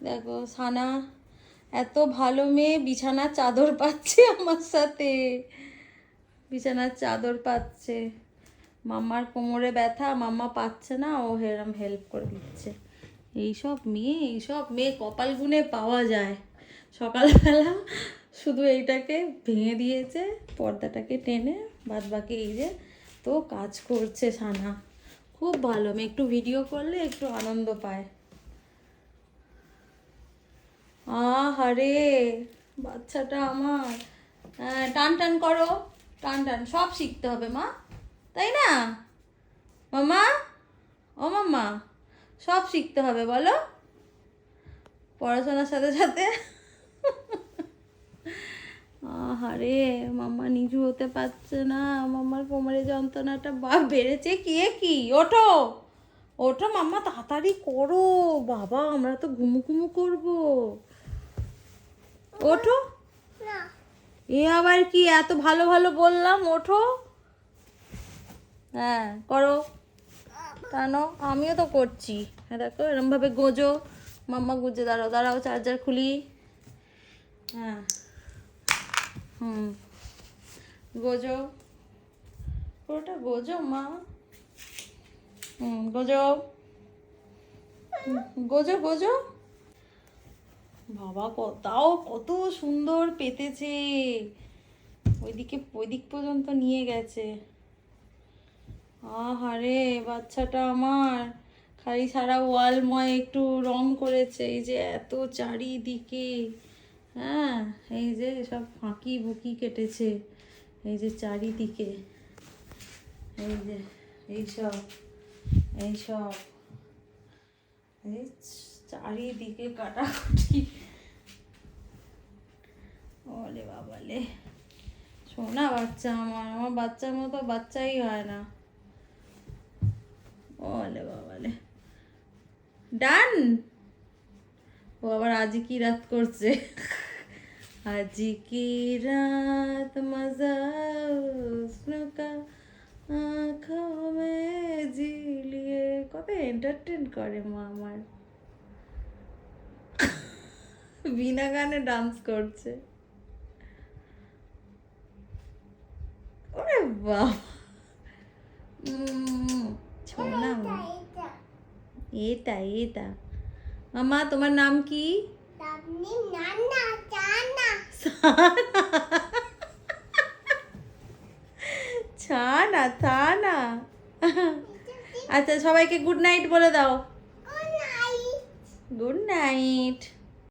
দেখো সানা এত ভালো মেয়ে, বিছানার চাদর পাচ্ছে আমার সাথে, বিছানার চাদর পাচ্ছে। মাম্মার কোমরে ব্যথা, মাম্মা পাচ্ছে না, ও হেরাম হেল্প করে দিচ্ছে। এইসব মেয়ে কপাল গুনে পাওয়া যায়। সকালবেলা শুধু এইটাকে ভেঙে দিয়েছে, পর্দাটাকে টেনে, বাদ বাকি এই যে তো কাজ করছে সানা। খুব ভালো মেয়ে, একটু ভিডিও করলে একটু আনন্দ পায়। আহারে বাচ্চাটা আমার। হ্যাঁ, টান টান করো, টান টান, সব শিখতে হবে মা, তাই না মামা? ও মাম্মা, সব শিখতে হবে বলো, পড়াশোনার সাথে সাথে। আহারে মাম্মা নিচু হতে পারছে না, মাম্মার কোমরে যন্ত্রণাটা বেড়েছে। কি ওঠো ওঠো মাম্মা, তাড়াতাড়ি করো বাবা, আমরা তো ঘুমু ঘুমু করবো। ওঠো। এ আবার কি, এত ভালো ভালো বললাম, ওঠো। হ্যাঁ করো, টানো, আমিও তো করছি। হ্যাঁ দেখো এরমভাবে গোজো, মাম্মা গুজে, দাঁড়াও দাঁড়াও, চার্জার খুলি। হ্যাঁ, গোজো, পুরোটা গোজো মা। Gojo, Gojo Gojo. বাবা তাও কত সুন্দর পেতেছে, ওইদিক পর্যন্ত নিয়ে গেছে। আহারে বাচ্চাটা আমার খালি সারা ওয়ালময় একটু রং করেছে, এই যে এত চারিদিকে। হ্যাঁ, এই যে সব ফাঁকি বুকি কেটেছে, এই যে চারিদিকে, এই যে এইসব এইসব এই চারিদিকে কাটাকুটি। ওলে বাবালে, শোনা বাচ্চা আমার বাচ্চার মতো বাচ্চাই হয় না। ওলে বাবালে, ডান। ও আবার আজি কি রাত করছে, আজি কি রাত মজা উস্নকা আঁখোं में जी लिए, কত এন্টারটেন করে মা আমার। বিনা গানে ডান্স করছে। ওরে বাবা, শোনা মা, এটা মামা তোমার নাম কি? ছানা থানা। আচ্ছা সবাইকে গুড নাইট বলে দাও। Good night.